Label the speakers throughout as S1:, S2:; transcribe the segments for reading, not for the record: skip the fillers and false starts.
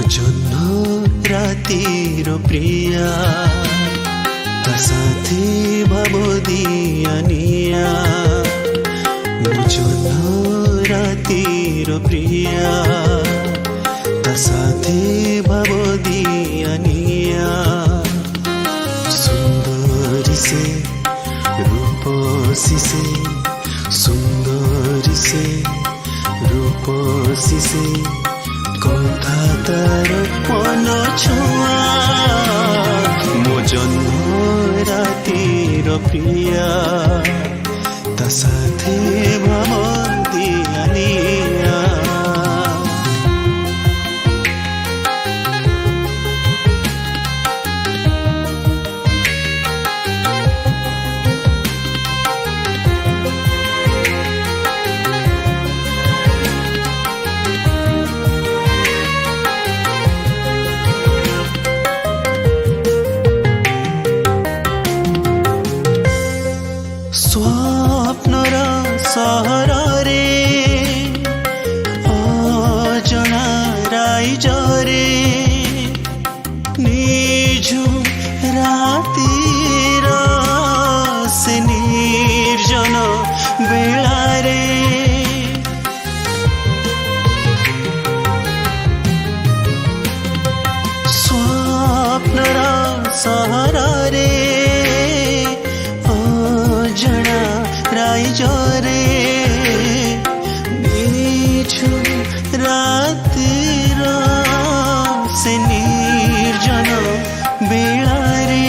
S1: জন্য রাতির প্রিয়া তা সাথে ভাব দিয়ানিয়া জন্য রাতির প্রিয়া তা সাথে ভাব দিয়ানিয়া সুন্দরী সে রূপসী সে সুন্দরী সে রূপসী সে কথা তার মন ছোঁয়া মো জন্ম রাতির প্রিয়া তা সাথে ভাব দিয়ানিয়া স্বপ্নর সহরে অজনা রাইজরে নিঝুম রাতির সে নির্জন বেলারে স্বপ্নর সহরে রাইজরে নিঝুম রাতির সে নির্জন বেলারে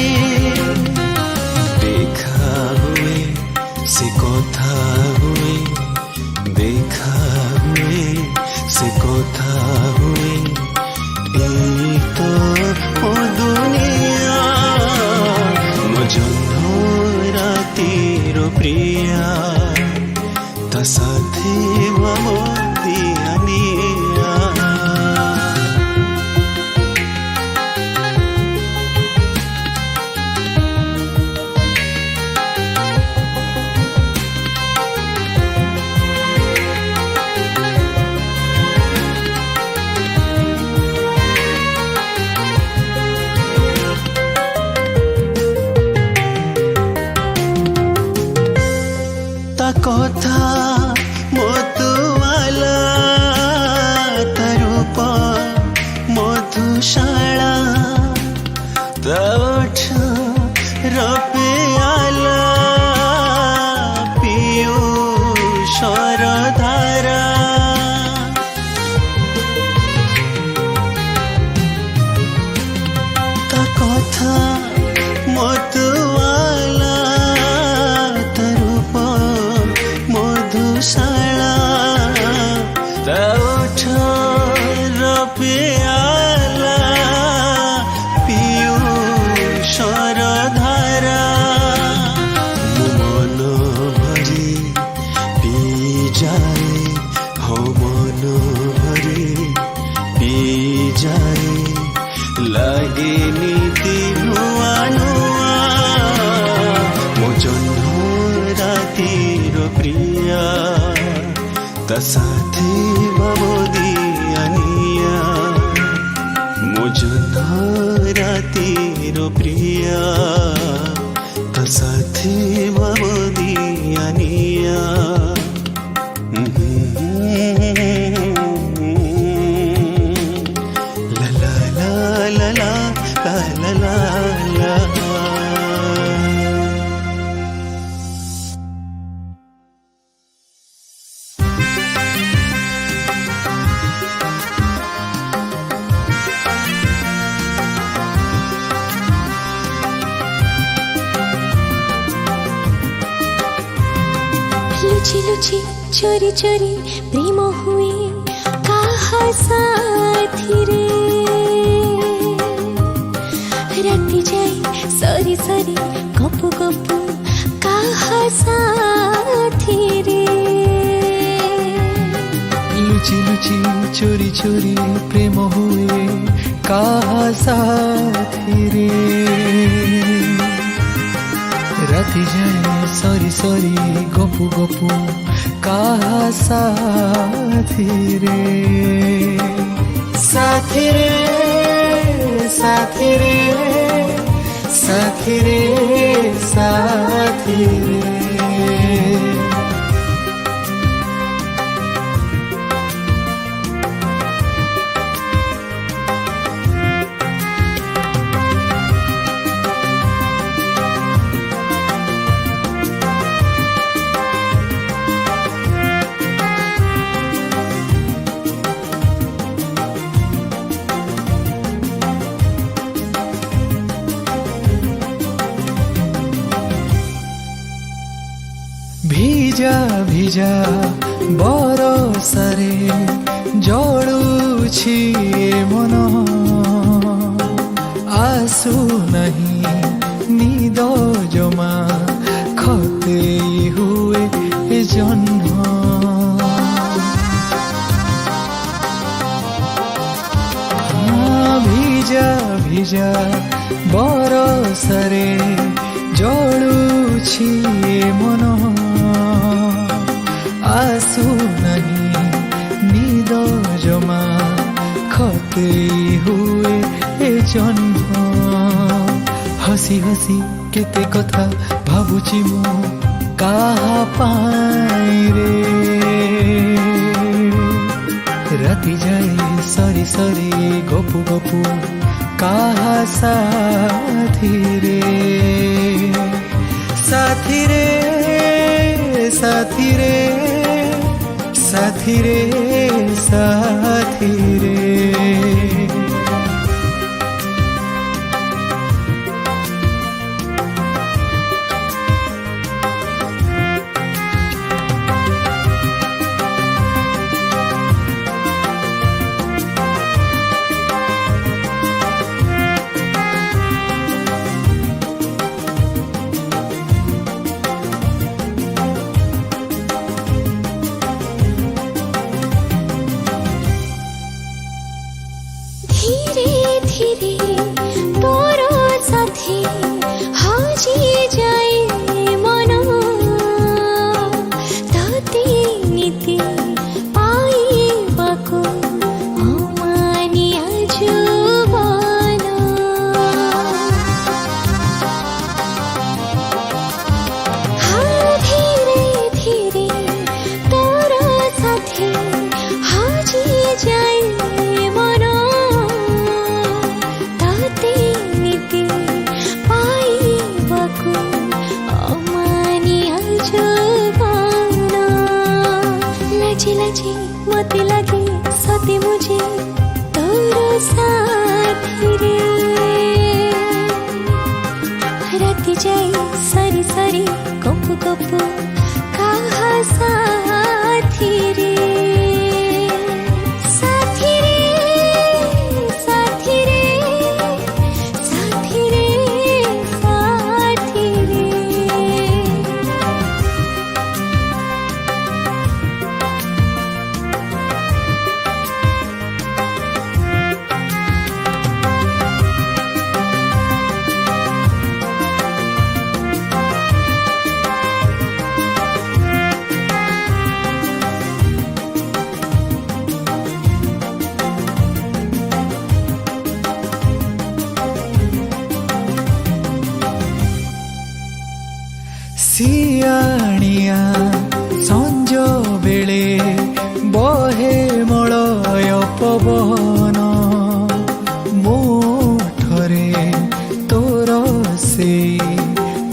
S1: দেখা হুয়ে সে কথা হুয়ে দেখা হুয়ে সে কথা হুয়ে এই তো ও দুনিয়া মো জন্য রাতির প্রিয়া তা সাথে ভাব দিয়ানিয়া তা কথা মতুয়ালা তা রূপ মধুশালা তা ওঠ রপিয়ালা পিয়ুষর ধারা তা কথা মতুয়ালা তা রূপ মধুশালা তা ওঠ রপিয়ালা পিয়ুষর ধারা মন ভরি পিজায় হো মন ভরি পিজায় লাগে নীতি নুয়া নুয়া মো জন্য রাতির প্রিয়া তা সাথে ভাব দিয়ানিয়া মো জন্য রাতির প্রিয়া তা সাথে ভাব দিয়ানিয়া লা লা লা লা লা লা লা লা
S2: लुचि लुचि चोरी चोरी प्रेम हुए काहा साथी रे राति जाए सरी सरी गपु गपु काहा साथी रे
S3: लुचि लुचि चोरी चोरी प्रेम हुए काहा साथी रे राति जाए सरी सरी गपु गपु काहा साथी रे साथी रे साथी रे साथी रे साथी रे ভিজা ভিজা বরষারে জଳୁଛି মন আসু নাহি নিদ জমা খতেই হুয়ে জহ্ন ভিজা ভিজা বরষারে জଳୁଛି মন আসু নাহি নিদ জমা খতেই হুয়ে জহ্ন হসি হসি কেতে কথা ভাবুছি মু কাহা পাই রে রাতি যাই সরি সরি গপু গপু কাহা সাথী রে সাথী রে সাথী রে সাথী রে সাথী রে
S2: ধীরে ধীরে তোর সাথে হাজি যাই মন তাতে নীতি পাইবাকু অমানিয়া যৌবন ধীরে ধীরে তোর সাথে হাজি যাই लाजे मते लगे सते मुझे तोरो साथी रे राति जाई सरी सरी गपु गपु काहा साथी रे साथी रे साथी रे साथी रे साथी रे
S3: সিয়াণিয়া সঞ্জ বেলে বহে মলয় পবন মুঠরে তোর সেই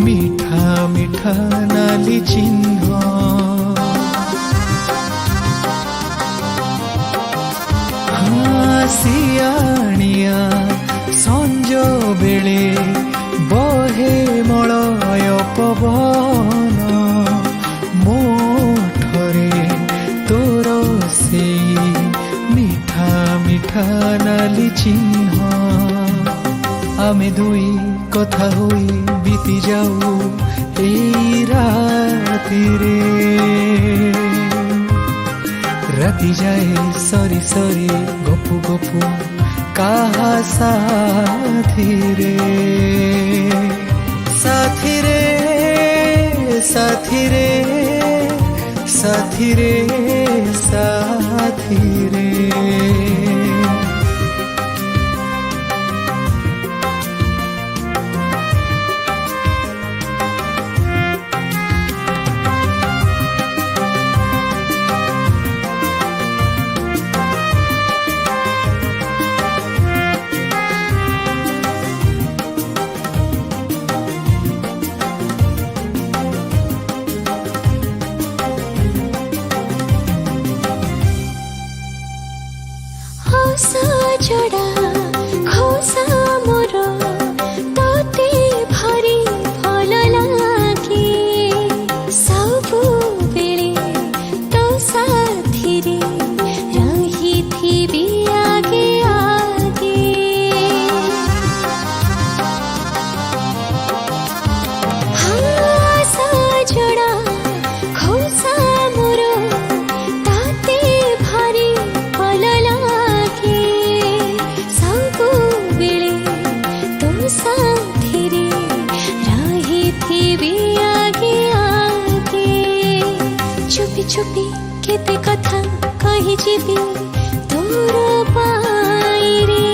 S3: মিঠা মিঠা নালি চিহ্ন সিয়াণিয়া সঞ্জ বেলে বহে মলয় পবন মুঠরে তোর সেই মিঠা মিঠা নালি চিহ্ন আমি দুই কথা হই বিতি যাও এই রাতিরে রাতি যায় সরি সরি গপু গপু কাহা সাথী রে সাথী রে সাথী রে সাথী রে সাথী রে
S2: सजडा खोसा मोर तते भारी भल लागे सबु बेले तो साथी रे रहिथिबी आगे आगे हाँ सजडा खोसा मोर ताते भारी भल लागे सबु बेले तो साथी रे रहिथिबी आगे आगे चुपी चुपी केते कथा कहि जीवी तोर पाई रे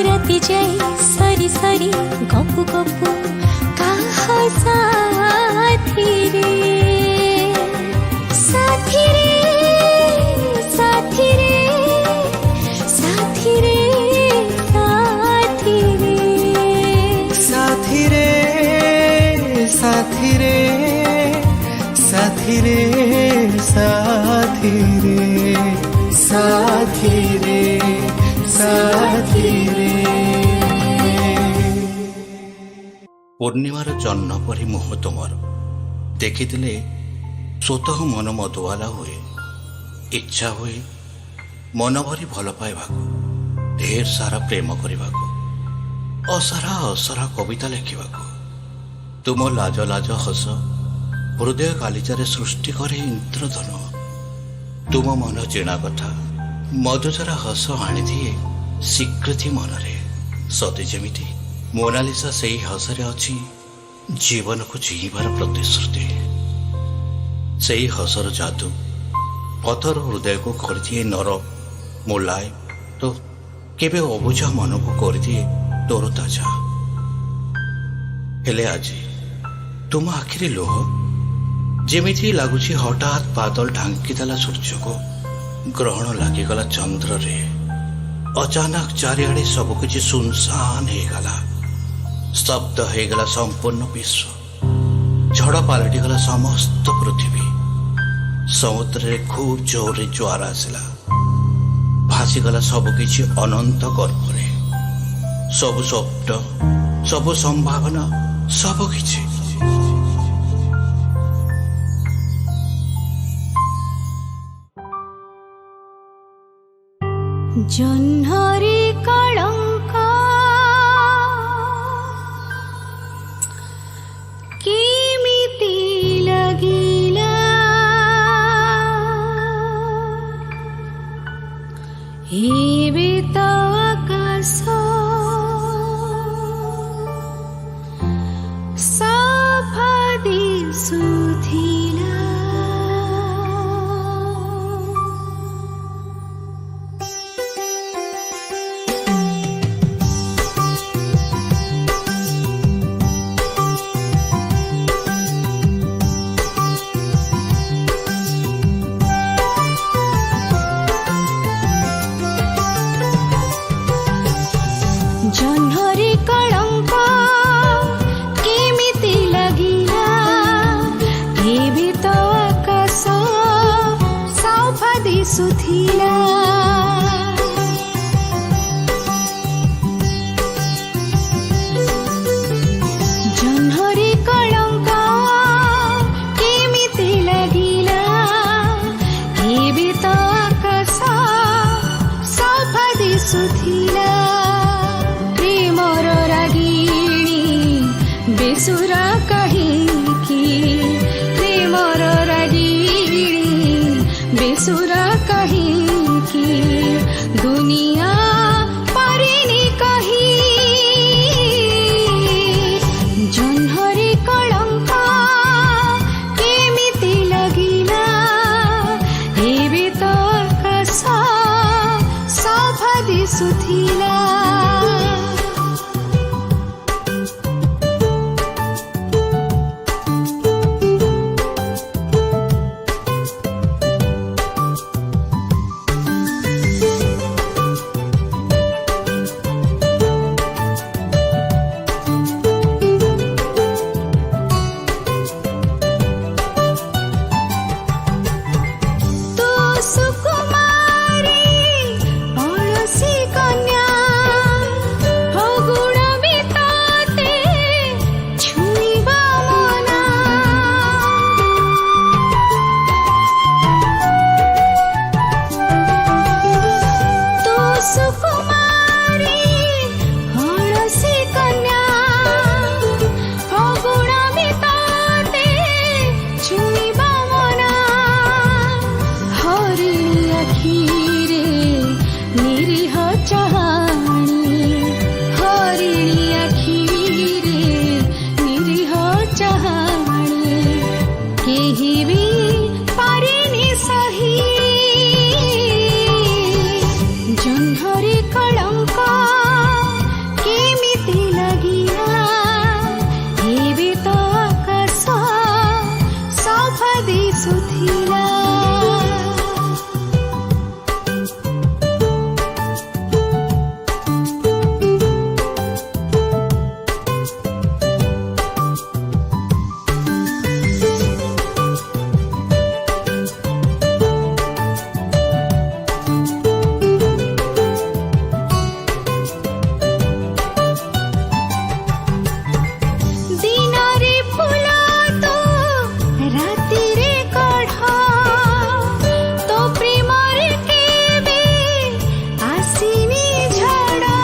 S2: राति जाई सरी सरी गपु गपु काहा साथी रे साथी रे साथी रे साथी रे साथी रे
S1: साथी रे साथी रे साथी रे साथी रे साथी रे पूर्णिमार जन्न परी मुह तुमर देखिले स्वतः मन मधुआला हुए इच्छा हुए मन भरी भल पाइबा ढेर सारा प्रेम करने असारा असारा कविता लिखा तुम लाज लाज हस हृदय गालिचारे सृष्टि करे इंद्रधन तुम मन जिणा कथा मधुचरा हस आनी दिए स्वीकृति मनरे सते जमिति मोनालिसा से हसरे अच्छी जीवन को जीवार प्रतिश्रुति से हसर जादू पथर हृदय को करदिए नरम मोलाय तो केबे अबुझा मन को करदिए तोर ताजा हेले आज तुम आखिरी लोह जेमिति लगुच हठात बादल ढांकीदेला सूर्य को ग्रहण लगिगला चंद्र रे अचानक चारिआडे सबकिछि सुनसान हो गला स्तब्ध हो गला संपूर्ण विश्व झड़ पलटिगला समस्त पृथ्वी समुद्र रे खूब जोर ज्वार आसला भासीगला सबकिछि अनंत गर्भरे सब स्वप्न सब संभावना सबकिछि
S2: जह्नरी कलंक केमिति लगिला एबे तो आकाश सफा दिसुथिला जह्नरी कलंक केमिति लगिला एबे तो आकाश सफा दिसुथिला जह्नरी कलंक केमिति लगिला एबे तो आकाश सफा दिसुथिला बेसुर कहिकी प्रेमर रागिणी बेसुर कहिकी दुनिया परिनी कही जह्नरी कलंक केमिति लगिला एबे तो आकाश सफा दिसुथिला सुकुमार सुथिला दिनरे फुला तो रातिरे कढ़ा तो प्रेमरे केबे आसिनी झड़ा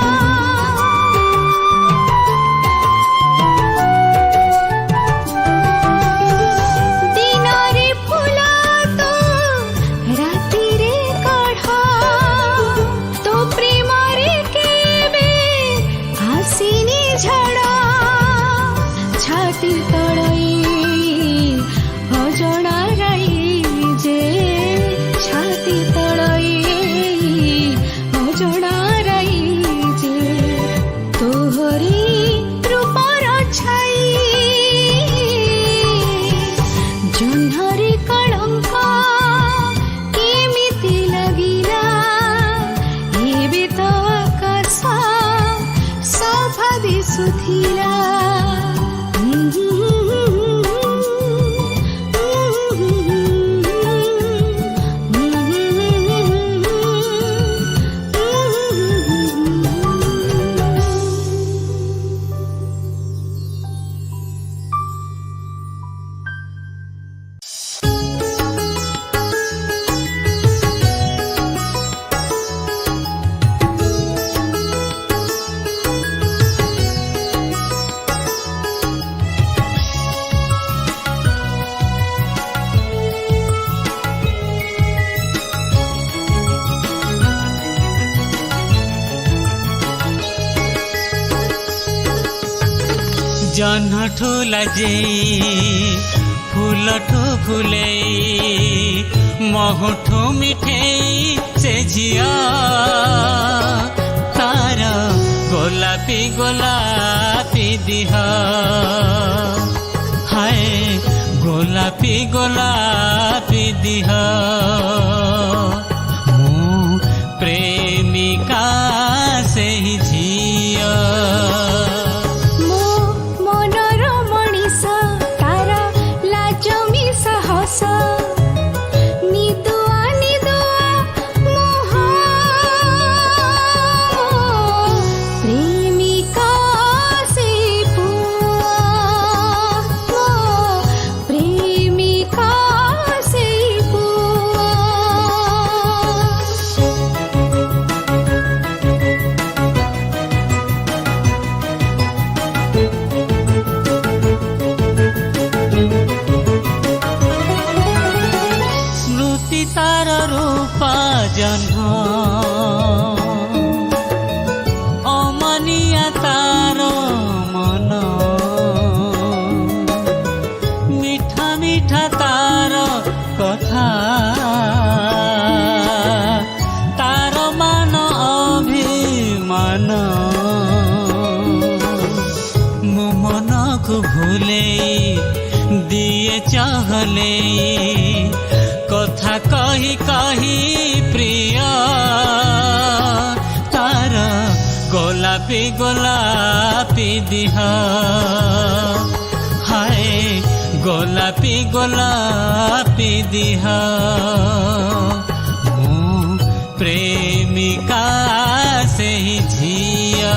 S2: दिनरे फुला तो रातिरे कढ़ा तो प्रेमरे केबे आसिनी झड़ा छाती तड़ई अजଣା राई जे छाती तड़ई अजଣା राई जे तोहरी रूपर छाई जह्नरे कलंक केमिति लगिला एबे तो आकाश सफा दिसुथिला
S4: जह्नठु लजेई फूलठु फुलेई महठु मिठेई से झिया तार गोलापी गोलापी दिह हाय गोलापी गोलापी दिह मो प्रेमिका से झिया
S2: निदुआ निदुआ मोहा प्रेमिका से पुआ प्रेमिका से पुआ
S4: तार रूपा जह्न अमानिया तार मन मिठा मिठा तार कथा तार मान अभिमान मो मन को भूले दिए चहले कथा कही कही प्रिय तार गोलापी गोलापी दिह हाय गोलापी गोलापी दिह मो प्रेमिका से झिया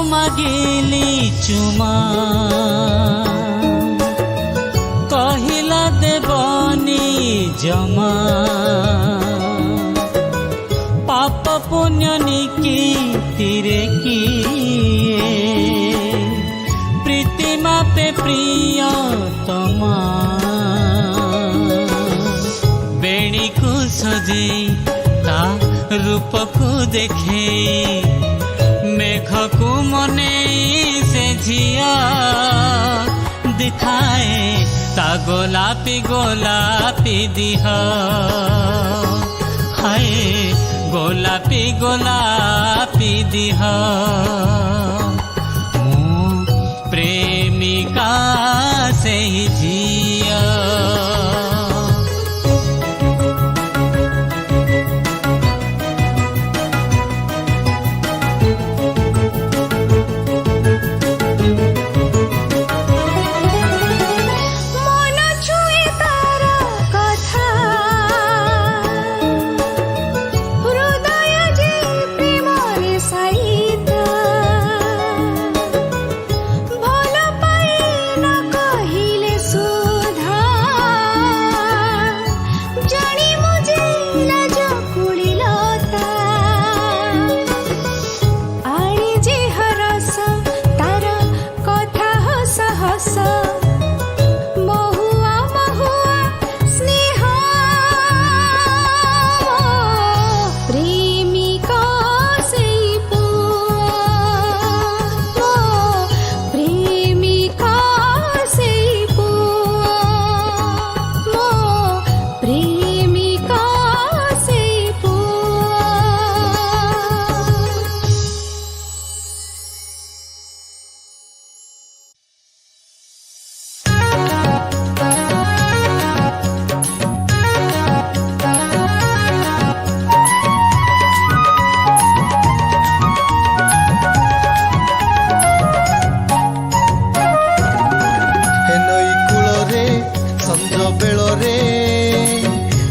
S4: मागिली चुमा कहिला देवनी जमा पाप पुण्य निकी तीरे की प्रीति मापे प्रिय तमा बेणी को सजे ता रूप को देखे मेघ को मने से झिया दिखाए ता गोलापी गोलापी दिह हाय गोलापी गोलापी दिह मो प्रेमिका से जिया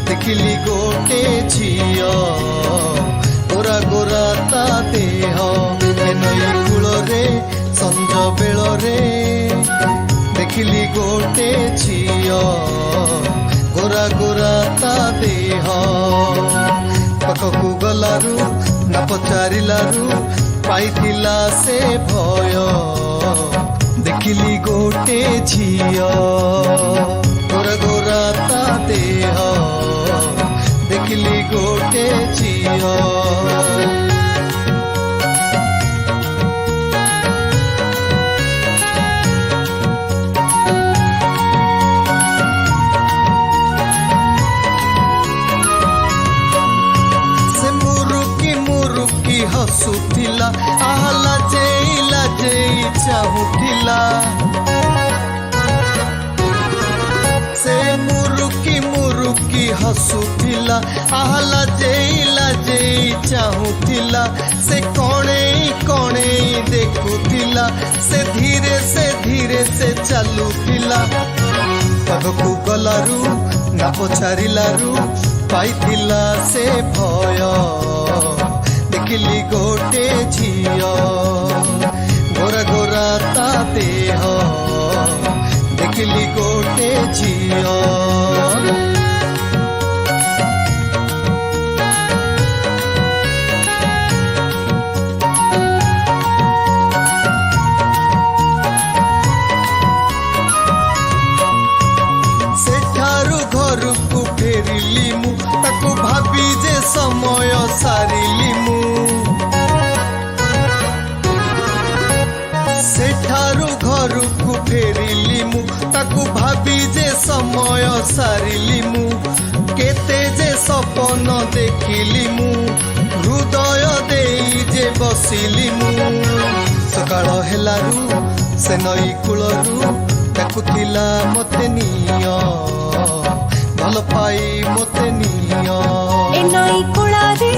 S5: ଦେଖିଲି ଗୋଟେ ଝିଅ ଗୋରା ଗୋରା ତା ଦେହ ନଈ କୂଳରେ ସଞ୍ଜ ବେଳରେ ଦେଖିଲି ଗୋଟେ ଝିଅ ଗୋରା ଗୋରା ତା ଦେହ ପାଖକୁ ଗଲାରୁ ନା ପଚାରିଲାରୁ ପାଇଥିଲା ସେ ଭୟ ଦେଖିଲି ଗୋଟେ ଝିଅ ଗୋରା ଗୋରା ତା ଦେହ ଦେଖିଲି ଗୋଟେ ଝିଅ ସେ ମୁରୁକି ହସୁଥିଲା ଆହା ଲାଜେଇ ଚାହୁଁଥିଲା ସେ ମୁରୁକି ହସୁଥିଲା ଆହା ଲାଜେଇ ଚାହୁଁଥିଲା ସେ କଣେଇ ଦେଖୁଥିଲା ସେ ଧୀରେ ସେ ଚାଲୁଥିଲା ପାଖକୁ ଗଲାରୁ ନା ପଚାରିଲାରୁ ପାଇଥିଲା ସେ ଭୟ ଦେଖିଲି ଗୋଟେ ଝିଅ ଗୋରା ଗୋରା ତା ଦେହ ଦେଖିଲି ଗୋଟେ ଝିଅ ସେଠାରୁ ଘରକୁ ଫେରିଲି ମୁଁ ତାକୁ ଭାବି ଯେ ସମୟ ସାରିଲି ମୁଁ ସେଠାରୁ ଘରକୁ ଫେରିଲି ମୁଁ ତାକୁ ଭାବି ଯେ ସମୟ ସାରିଲି ମୁଁ କେତେ ଯେ ସପନ ଦେଖିଲି ମୁଁ ହୃଦୟ ଦେଇ ଯେ ବସିଲି ମୁଁ ସକାଳ ହେଲାରୁ ସେ ନଈ କୂଳରୁ ଡାକୁଥିଲା ମତେ ନିଅ ଭଲ ପାଇ ମତେ ନିଅ
S2: ଏ ନଈ କୂଳରେ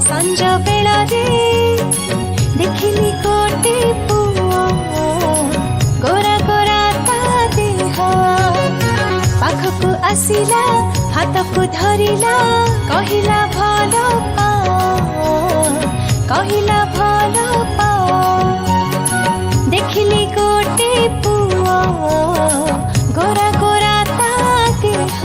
S2: ସଞ୍ଜ ବେଳରେ ଦେଖିଲି ଗୋଟେ ପୁଅ ଗୋରା ଗୋରା ତା ଦେହ ପାଖକୁ ଆସିଲା ହାତକୁ ଧରିଲା କହିଲା ଭଲ ପାଅ ଦେଖିଲି ଗୋଟେ ପୁଅ ଗୋରା ଗୋରା ତା ଦେହ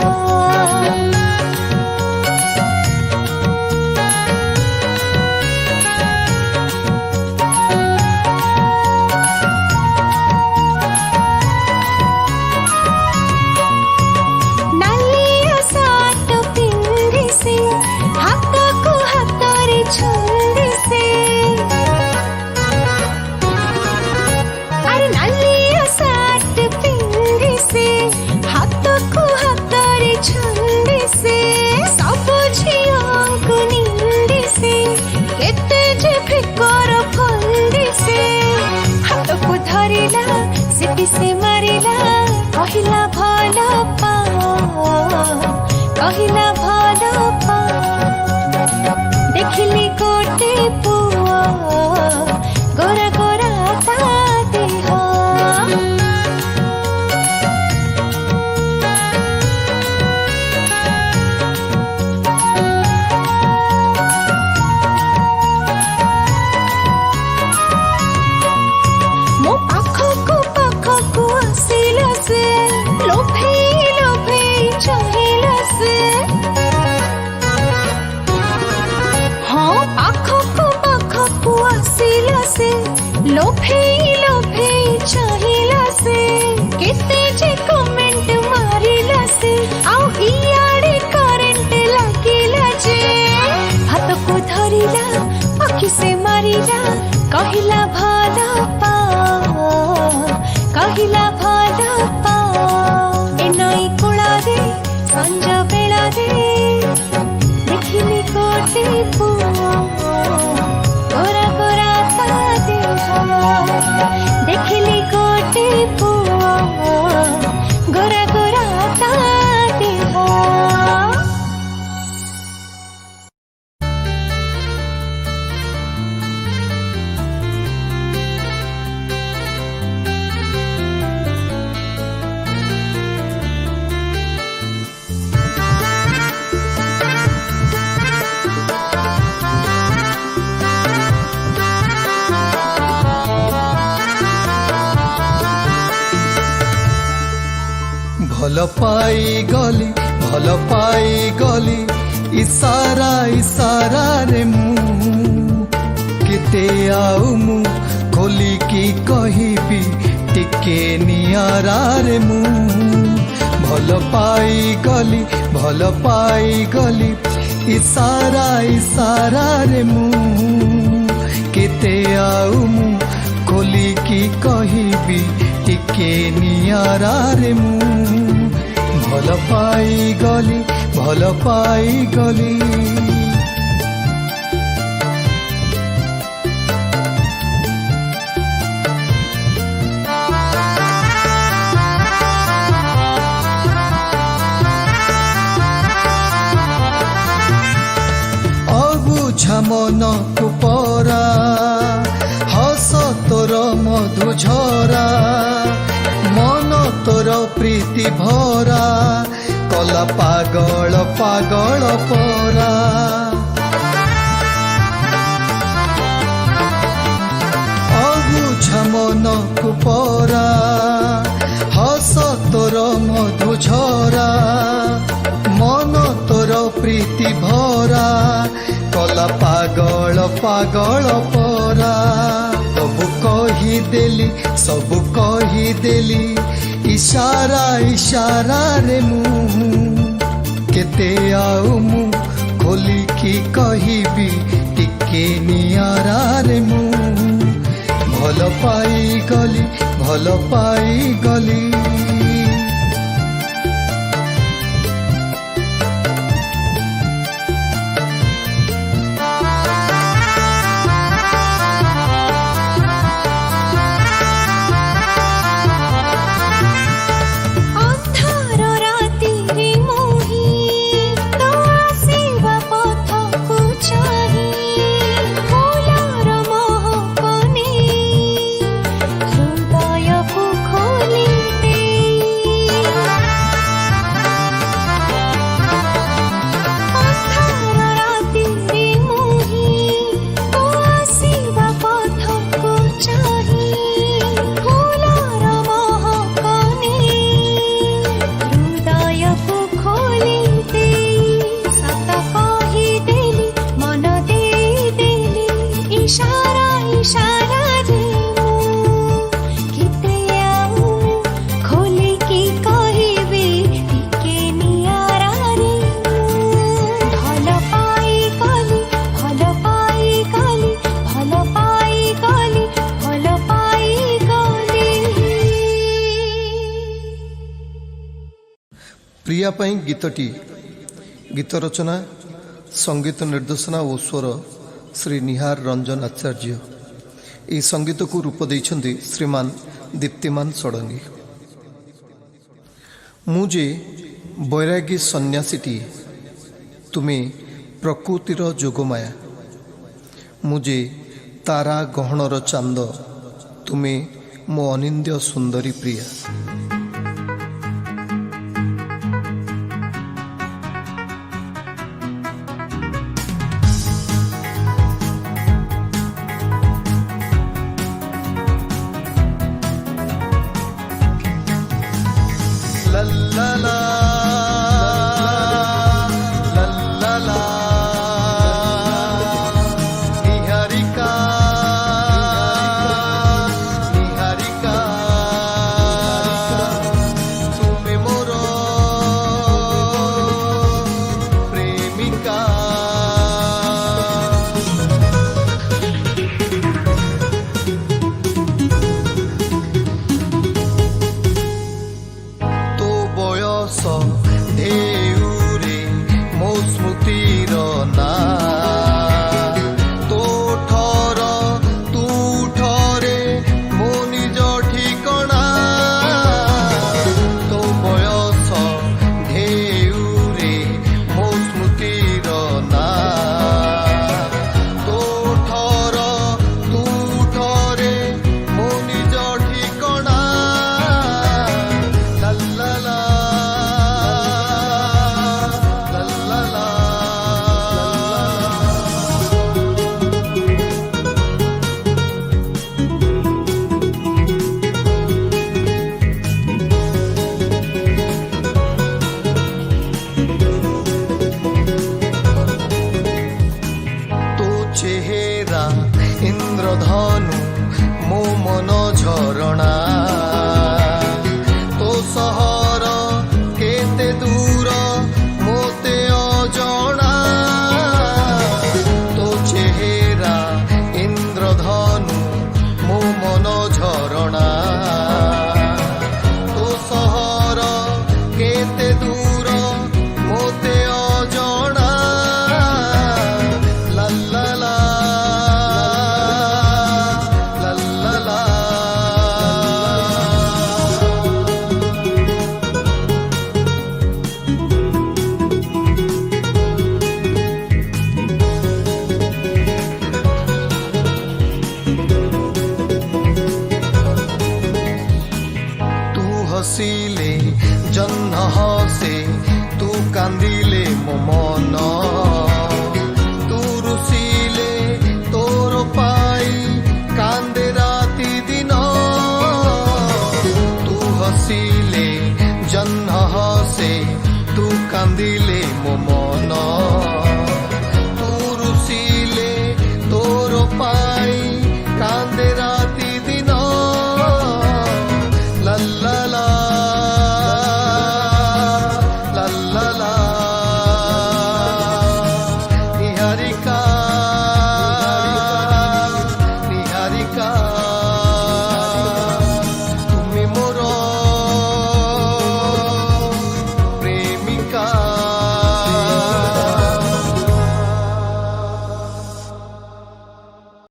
S2: କହିଲା ଭଲ ପା ଦେଖିଲି ଗୋଟେ ପୁଅ ଗୋରା ଗୋରା ତା ଦେହ ମୋ ପାଖକୁ ଆସିଲା ସେ ଲୋଭେଇ ଲୋଭେଇ ଚାହିଁଲା ସେ ହଁ ପାଖକୁ ଆସିଲା ସେ ଲୋଭେଇ ଲୋଭେଇ ଚାହିଁଲା ସେ କେତେ ଯେ କମେଣ୍ଟ ମାରିଲା ସେ ଆଉ ଇଆଡେ କରେଣ୍ଟ ଲାଗିଲା ଯେ ହାତକୁ ଧରିଲା ଆଖି ସେ ମାରିଲା କହିଲା ଭଲ ପା କହିଲା ଭଲ ପା ଏ ନଈ କୂଳରେ ସଞ୍ଜ ବେଳାରେ ଦେଖିଲି ଗୋଟେ ପୁଅ ଗୋରା ଗୋରା ତା ଦେହ ଦେଖିଲି ଗୋଟେ ପୁଅ ଗୋରା ଗୋରା ତା ଦେହ
S5: ଭଲ ପାଇ ଗଲି ଇସାରା ଇସାରା ରେ ମୁଁ କେତେ ଆଉ ମୁଁ ଖୋଲିକି କହିବି ଟିକେ ନିଆରାରେ ମୁଁ ଭଲ ପାଇ ଗଲି ଇସାରା ଇସାରା ରେ ମୁଁ କେତେ ଆଉ ମୁଁ ଖୋଲିକି କହିବି ଟିକେ ନିଆରାରେ ମୁଁ ଭଲ ପାଇ ଗଲି ଅବୁଝା ମନକୁ ପରା ହସ ତୋର ମଧୁ ଝରା ମନ ତୋର ପ୍ରୀତି ଭରା କଲା ପାଗଳ ପାଗଳ ପରା ଅବୁଝା ମନକୁ ପରା ହସ ତୋର ମଧୁ ଝରା ମନ ତୋର ପ୍ରୀତି ଭରା କଲା ପାଗଳ ପାଗଳ ପରା ସବୁ କହିଦେଲି ଇଶାରା ଇଶାରାରେ ମୁଁ କେତେ ଆଉ ମୁଁ ଖୋଲିକି କହିବି ଟିକେ ନିଆରାରେ ମୁଁ ଭଲ ପାଇ ଗଲି प्रिया पाई गीतटी गीत रचना संगीत निर्देशना और स्वर श्री निहार रंजन आचार्य। यह संगीत को रूप देइछन्ति श्रीमान दीप्तिमान षडंगी। मुझे बैरागी सन्यासीटी ତୁମେ ପ୍ରକୃତିର ଯୋଗମାୟା, ମୁଁ ଯେ ତାରା ଗହଣର ଚାନ୍ଦ, ତୁମେ ମୋ ଅନିନ୍ଦ୍ୟ ସୁନ୍ଦରୀ ପ୍ରିୟା।